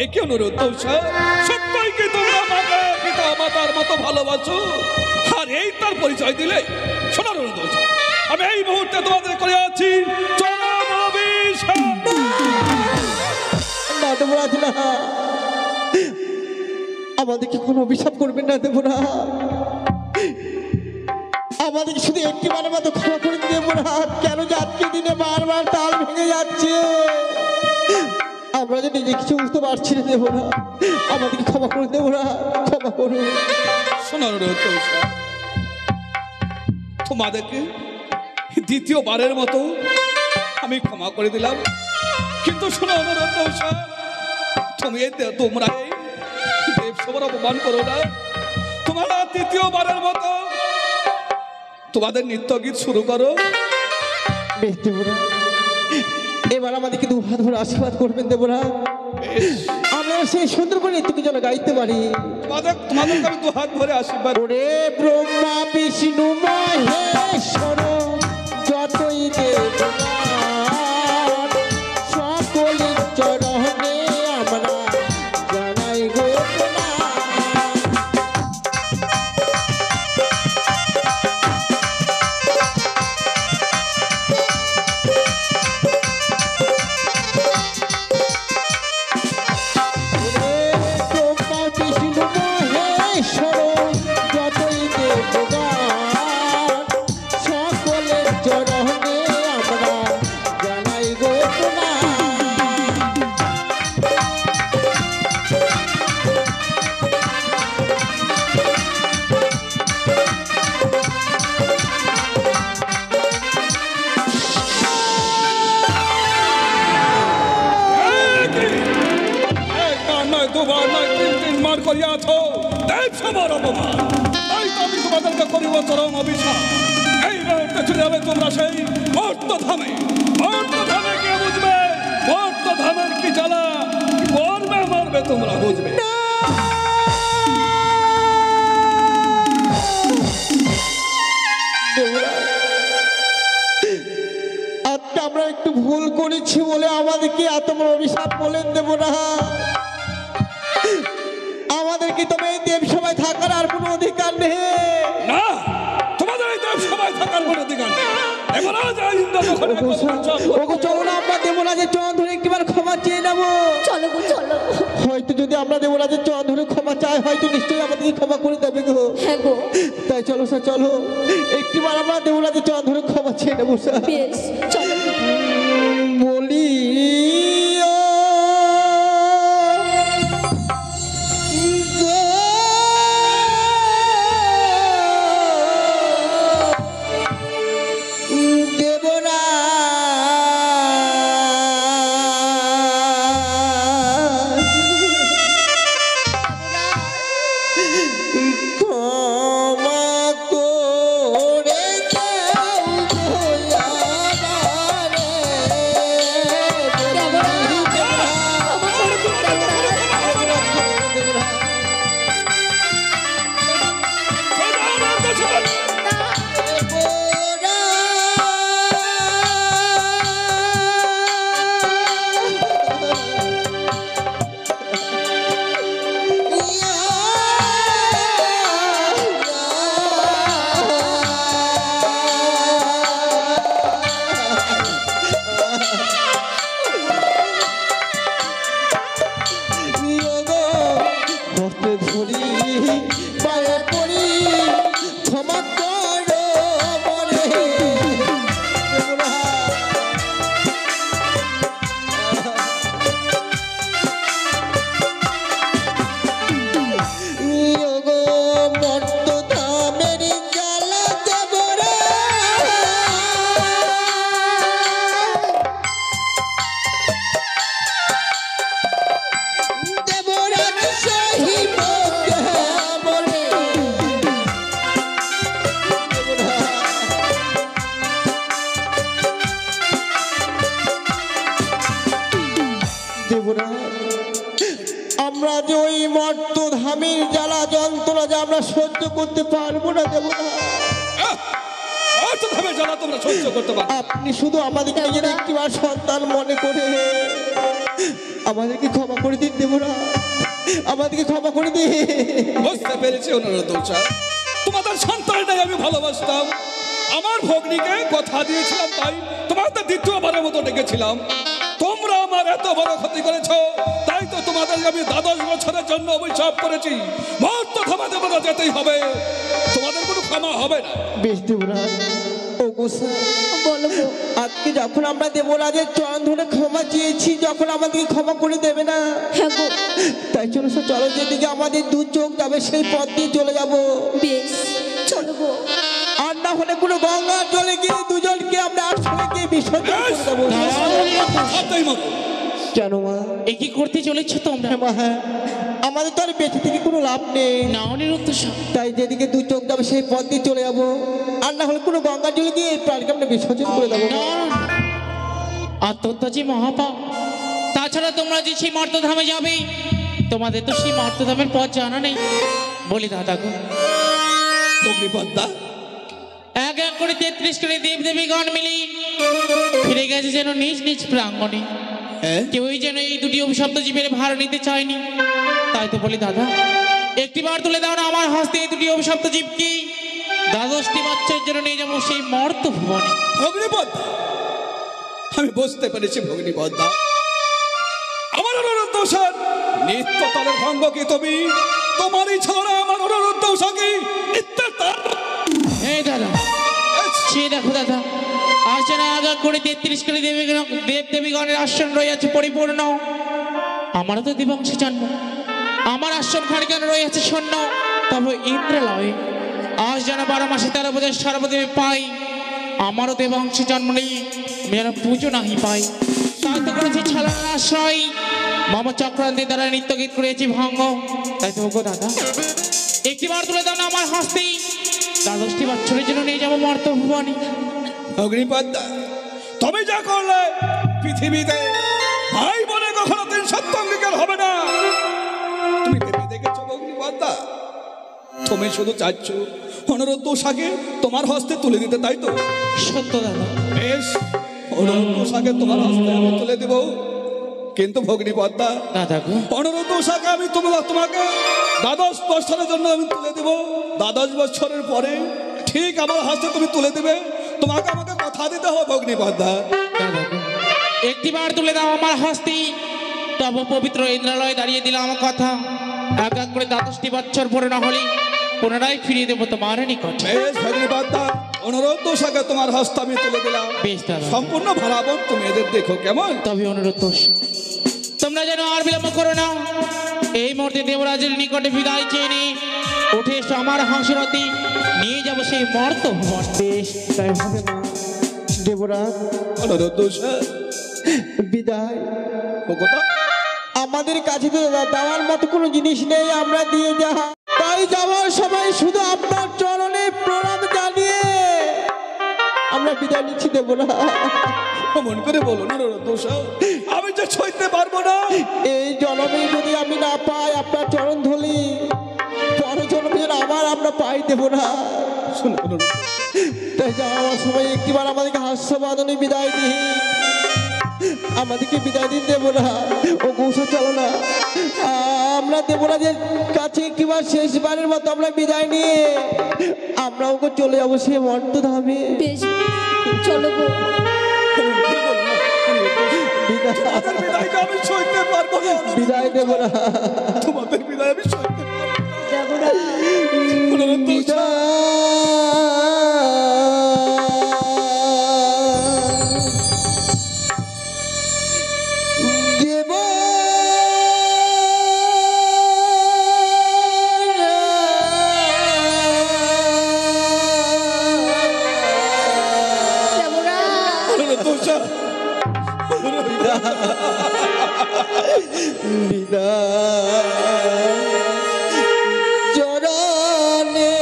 [SPEAKER 2] এ কি অনুরোধ দোষা? সত্যই কি তোমরা মাকে পিতা মাতার মতো ভালোবাসো, আর এই তার পরিচয় দিলে? শোনার অনুরোধ দোষা, আমি এই মুহূর্তে তোমাদের করিয়াছি চরম অভিশাপ।
[SPEAKER 5] না দেবরাজ না, আমাদেরকে কোনো অভিশাপ করবেন না দেবরাজ, আমাদেরকে শুধু একটি বারের মতো ক্ষমা করে দেবরাজ। কেন যে আজকে দিনে বারবার তাল ভেঙে যাচ্ছে, আমরা যে নিজে কিছু বুঝতে পারছি না দেবরাজ, আমাদেরকে ক্ষমা করে দেবরাজ, ক্ষমা করুন।
[SPEAKER 2] শোনার অনুরোধ দোষা, তোমাদেরকে দ্বিতীয়বারের মতো আমি ক্ষমা করে দিলাম, কিন্তু শোনো অনুরোধ দোষা, তোমরা এই দেবসভার অপমান করো না। তোমরা তৃতীয়বারের মতো তোমাদের নৃত্যগীত শুরু করো।
[SPEAKER 5] বেশ দেবরাজ, এবার আমাদেরকে দু হাত ধরে আশীর্বাদ করবেন দেবরাজ, আমরা সেই সুন্দর করে নৃত্যকে যেন গাইতে পারি।
[SPEAKER 2] তোমাদেরকে আমি দু হাত ধরে আশীর্বাদ।
[SPEAKER 5] ওরে ব্রহ্মা বিষ্ণু মহেশ্বর যতই দেবগণ, সকলের চরণে আমরা জানাই গো
[SPEAKER 2] দুবার নয় তিনবার করিয়াছ দেবসভার অপমান, তাই তো আমি তোমাদেরকে করিব চরম অভিশাপ। এই মুহূর্তে চলে যাবে তোমরা সেই মর্তধামে। মর্তধামে কে বুঝবে মর্তধামের কি জ্বালা, কি মরবে মরবে তোমরা বুঝবে।
[SPEAKER 5] আজকে আমরা একটু ভুল করেছি বলে আমাদেরকে এত বড় অভিশাপ বলেন দেব না। আমাদের আমাদের কি তবে এই দেব সভায় থাকার আর কোনো অধিকার নেই?
[SPEAKER 2] না, তোমাদের এই দেব সভায় থাকার কোনো অধিকার নেই। দেবরাজ আর ইন্দ্র যখন একবার বলছেন,
[SPEAKER 5] ওগো চলো না, আমরা দেবরাজের চরণ ধরে একবার ক্ষমা চেয়ে নেবো।
[SPEAKER 6] চলো গো চলো।
[SPEAKER 5] হয়তো যদি আমরা দেবরাজের চরণ ধরে ক্ষমা চাই, হয়তো নিশ্চয়ই আমাদেরকে ক্ষমা করে দেবে গো।
[SPEAKER 6] হ্যাঁ গো,
[SPEAKER 5] তাই চলো স্যার, চলো একটিবার আমরা দেবরাজের চরণ ধরে ক্ষমা চেয়ে নেবো স্যার।
[SPEAKER 6] বেশ চলো।
[SPEAKER 5] বলি ও আমরা যে ওই মর্ত ধামের জ্বালা যন্ত্রণা যে আমরা সহ্য করতে পারবো না দেবরা।
[SPEAKER 2] জ্বালা তোমরা সহ্য করতে পারো?
[SPEAKER 5] আপনি শুধু আমাদেরকে নিজের একটিবার সন্তান মনে করে আমাদেরকে ক্ষমা করে দিন দেবরা, আমাদেরকে ক্ষমা করে দিন।
[SPEAKER 2] বুঝতে পেরেছি অনুরোধ, তোমাদের সন্তানটাই আমি ভালোবাসতাম। আমার ভগ্নীকে কথা দিয়েছিলাম, তাই তোমাদের দ্বিতীয়বারের মতো ডেকেছিলাম। তোমরা আমার এত বড় ক্ষতি করেছো, তাই তো তোমাদের আমি 12 বছরের জন্য অভিশাপ করেছি। মর্ত ক্ষমা দেবরা যেতেই হবে, তোমাদের কোনো ক্ষমা হবে না।
[SPEAKER 5] বেশ দেবরাজ, ও গোসা
[SPEAKER 6] বলো গো।
[SPEAKER 5] আজকে যখন আমরা দেবরাজের চরণ ধরে ক্ষমা চেয়েছি, যখন আমাদেরকে ক্ষমা করে দেবে না,
[SPEAKER 6] হ্যাঁ গো,
[SPEAKER 5] তাই চলো স্যার, চলো যেদিকে আমাদের দু চোখ যাবে সেই পথ দিয়ে চলে যাবো।
[SPEAKER 6] বেশ চলো গো।
[SPEAKER 5] আর না হলে কোনো গঙ্গার জলে গিয়ে দুজনকে আমরা আসলে গিয়ে বিসর্জন করে দেবো।
[SPEAKER 2] সাবধাই মতো।
[SPEAKER 5] কেন মা?
[SPEAKER 1] এ কি করতে চলেছ তোমরা?
[SPEAKER 5] হ্যাঁ মা, হ্যাঁ, আমাদের তো আর বেঁচে থেকে কোনো লাভ নেই।
[SPEAKER 1] না অনিরুদ্ধ সব।
[SPEAKER 5] তাই যেদিকে দু চোখ যাবে সেই পথ দিয়ে চলে যাবো। আর না হলে কোনো গঙ্গার জলে গিয়ে এই প্রাণীকে আমরা বিসর্জন করে দেবো।
[SPEAKER 1] না, আত্মহত্যা যে মহাপাপ। তাছাড়া তোমরা যে সেই মর্তধামে যাবে, তোমাদের তো সেই মর্তধামের পথ জানা নেই। বলি দাদা গো,
[SPEAKER 2] অগ্নিপদ্মা,
[SPEAKER 1] এক এক করে 33 করে দেবদেবীগণ মিলে ফিরে গেছে যেন নিজ নিজ প্রাঙ্গণে। কেউই যেন এই দুটি অভিশপ্ত জীবের ভার নিতে চায়নি। তাই তো বলি দাদা, একটিবার তুলে দাও না আমার হস্তে এই দুটি অভিশপ্ত জীবকে। 12টি বাচ্চার জন্য নিয়ে যাবো সেই মর্ত ভুবনে।
[SPEAKER 2] অগ্নিপদ্মা, আমি বুঝতে পেরেছি ভগ্নিপদ্মা, আমার অনুরোধ দোষার নিত্য তালের ভঙ্গ কি তুমি? তোমারই ছড়া আমার অনুরোধ দোষা কি
[SPEAKER 1] এই দাদা, সে দেখো দাদা, আজ যেন আগা করে 33 করে দেবদেবীগণের আসন রয়েছে পরিপূর্ণ। আমারও তো দেবাংশে জন্ম, আমার আসন খানি কেন রয়েছে শূন্য। তবে ইন্দ্রালয়ে আজ যেন 12 মাসে 13 বছর সর্বদেবী পাই। আমারও দেবাংশে জন্ম নেই, আমি যেন পুজো নাহি পাই। তাই তো করেছি ছাড়ানোর আশ্রয়, মামা চক্রান্তি দ্বারা নৃত্য গীত করেছি ভঙ্গ। তাই তো গো দাদা, একটিবার তুলে দাও না আমার হস্তে 12টি বাচ্চাদের জন্য নিয়ে যাবো মর্ত ভুবনে।
[SPEAKER 2] অগ্নিপদ্মা, তুমি যা করলে পৃথিবীতে ভাই বোনে কখনো 3 সত্য অঙ্গীকার হবে না। তুমি ভেবে দেখেছো অগ্নিপদ্মা? তুমি শুধু চাচ্ছ অনুরোধ দোষাকে তোমার হস্তে তুলে দিতে, তাই তো?
[SPEAKER 1] সত্য দাদা।
[SPEAKER 2] বেশ, অনুরোধ দোষাকে তোমার হস্তে আমি তুলে দেব। কিন্তু ভগ্নী পদ্মা,
[SPEAKER 1] দাদা গো,
[SPEAKER 2] অনুরোধ উষাকে আমি তোমাকে 12 বছরের জন্য আমি তুলে দেব। 12 বছরের পরে ঠিক আমার হাতে তুমি তুলে দেবে। তোমাকে আমাকে কথা দিতে হবে ভগ্নী পদ্মা।
[SPEAKER 1] দাদা গো, একটিবার তুলে দাও আমার হস্তি, তব পবিত্র ইন্দ্রালয়ে দাঁড়িয়ে দিলাম আমার কথা। এক এক করে 12টি বছর পরে না হলে পুনরায় ফিরিয়ে দেবো তোমার নিকট।
[SPEAKER 2] বেশ ভগ্নী পদ্মা, অনুরোধ উষাকে তোমার হস্ত আমি তুলে দিলাম।
[SPEAKER 1] বেশ দাদা,
[SPEAKER 2] সম্পূর্ণ ভাড়াবো, তুমি এদের দেখো কেমন।
[SPEAKER 1] তবে অনুরোধ তোমরা যেন আর বিলম্ব করো না। এই মুহূর্তে দেবরাজের নিকটে বিদায় চেয়ে নিয়ে উঠে এসো, আমার হাঁসরতি নিয়ে যাবো সেই মর্ত ভবন।
[SPEAKER 5] বেশ তাই হবে মা। দেবরাজ
[SPEAKER 2] অনুরোধ উষা,
[SPEAKER 5] বিদায়।
[SPEAKER 2] ও কথা
[SPEAKER 5] আমাদের কাছে তো দেওয়ার মতো কোনো জিনিস নেই, আমরা দিয়ে যা। তাই যাওয়ার সময় শুধু আপনার চরণে প্রণাম জানিয়ে আমরা বিদায় নিচ্ছি দেবরাজ।
[SPEAKER 2] মন করে বলো না অনুরোধ উষা, আমি যে সইতে পারবো না।
[SPEAKER 5] এই জন্মে যদি আমি না পাই আপনার চরণ ধুলি, পর জন্মে যেন আবার আমরা পাই দেব না।
[SPEAKER 2] শোনো অনুরোধ,
[SPEAKER 5] তাই যাওয়ার সময় একটিবার আমাদেরকে হাস্যবাদনে বিদায় দিই, আমাদেরকে বিদায় দিন দেব না। ও গৌসা চলো না, আমরা দেবরাজের কাছে একটিবার শেষবারের মতো আমরা বিদায় নিয়ে আমরা ওকে চলে যাবো সে মর্তধামে।
[SPEAKER 6] বেশ, চলো গো।
[SPEAKER 2] তোমাদের বিদায়টা আমি সইতে পারবো না।
[SPEAKER 5] বিদায় দেব না,
[SPEAKER 2] তোমাদের বিদায় আমি সইতে পারবো না।
[SPEAKER 6] দেবরাজ,
[SPEAKER 2] অনুরোধ উষা,
[SPEAKER 6] দেবরাজ,
[SPEAKER 2] অনুরোধ উষা,
[SPEAKER 5] চরণে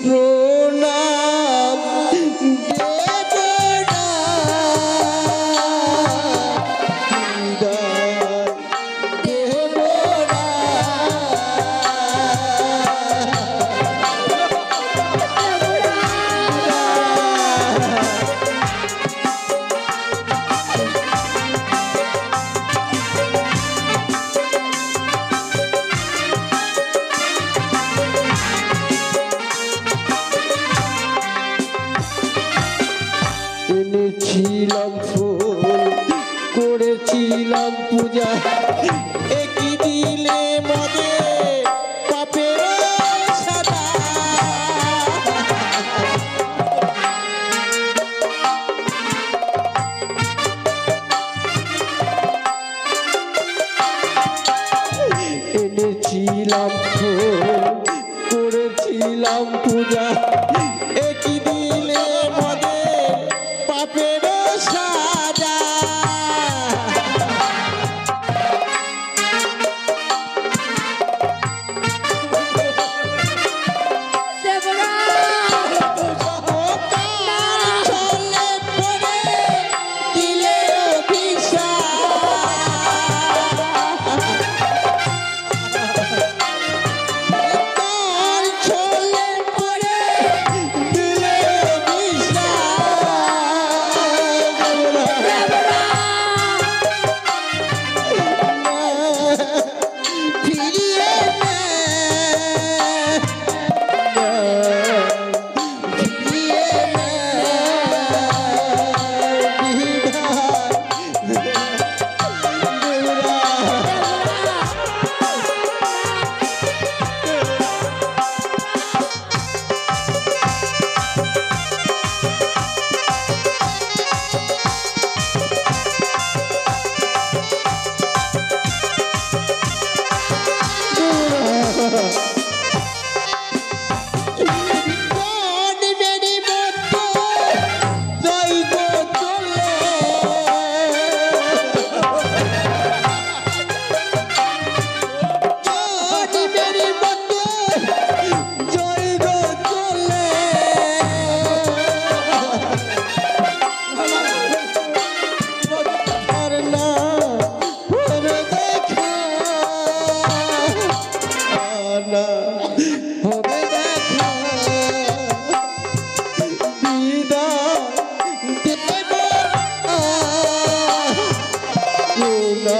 [SPEAKER 5] প্রণাম এনেছিলাম ফুল, করেছিলাম পূজা, একই দিলে মদে পাপের সাদা। এনেছিলাম ফুল, করেছিলাম পূজা, একই দিলে মদে পাপের সাজা।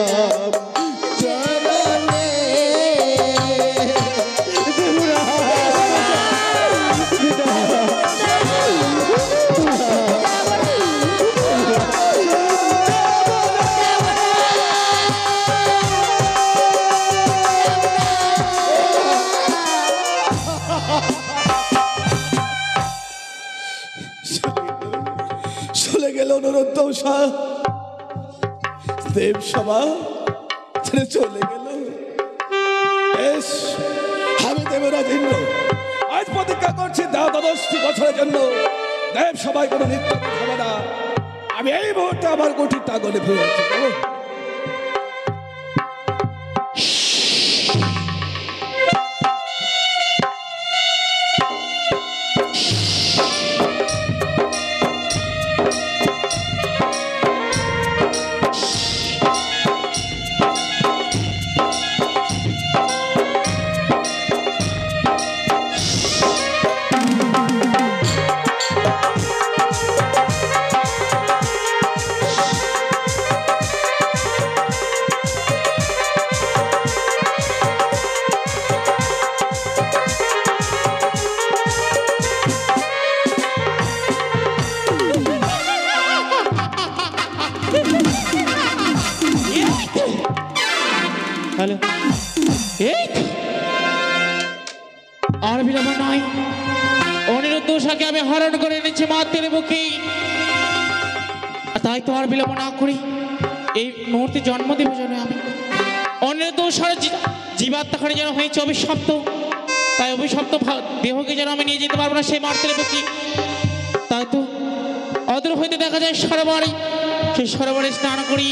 [SPEAKER 5] চরণে
[SPEAKER 2] চলে গেল অনুরোধ উষা, দেব সভা ছেড়ে চলে গেল। বেশ, আমি দেবরাজ ইন্দ্র আজ প্রতিজ্ঞা করছি দ্বাদশটি বছরের জন্য দেব সভায় কোনো নৃত্য হবে না। আমি এই মুহূর্তে আমার কোটির টাঙ্গনে ফিরে আছি।
[SPEAKER 1] হ্যালো, এই তো। আর বিলম্ব নয়, অনিরুদ্ধ উষাকে আমি হরণ করে এনেছি মাতের বুকে। তাই তো আর বিলম্ব না করি এই মুহূর্তে জন্ম দেব যেন আমি। অনিরুদ্ধ উষার জীবাত্মাখানে যেন হয়েছে অভিশপ্ত, তাই অভিশপ্ত দেহকে যেন আমি নিয়ে যেতে পারবো না সেই মাতের বুকে। তাই তো অদূর হইতে দেখা যায় সরোবরে, সেই সরোবরে স্নান করি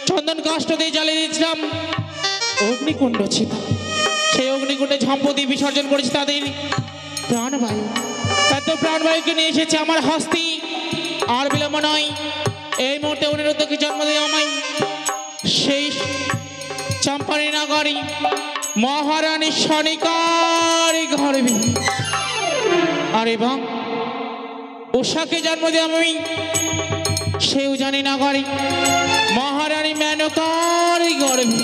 [SPEAKER 1] চন্দন কাষ্ঠ দিয়ে জ্বালিয়ে দিয়েছিলাম অগ্নিকুণ্ড ছিল। সেই অগ্নিকুণ্ডে ঝম্প দিয়ে বিসর্জন করেছি তাদের প্রাণবায়ু। এত প্রাণবায়ুকে নিয়ে এসেছে আমার হস্তি। আর বিলম্ব নয়, এই মুহূর্তে অনিরুদ্ধকে জন্ম দিয়ে আমায় সেই চম্পানী নগরী মহারানী সনিকারি গর্ভে, আর এবং উষাকে জন্ম দিয়ে আমি সেই উজানি নগরী মহারানী মেনকারি গর্ভে।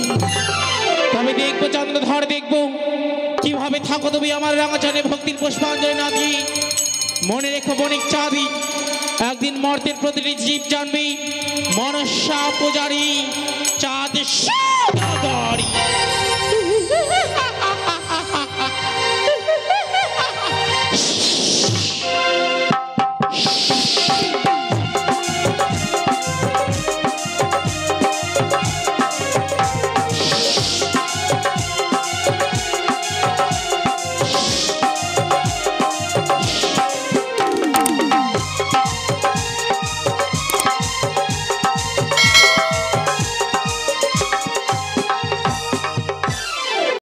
[SPEAKER 1] তবে দেখবো চন্দ্রধর, দেখবো কিভাবে থাকো তুমি আমার রাঙাচরণে ভক্তির পুষ্পাঞ্জলি না দিয়ে। মনে রেখো বণিক চাঁদি, একদিন মর্তের প্রতিটি জীব জানবি মনসা পূজারী চাঁদ সদাগরী।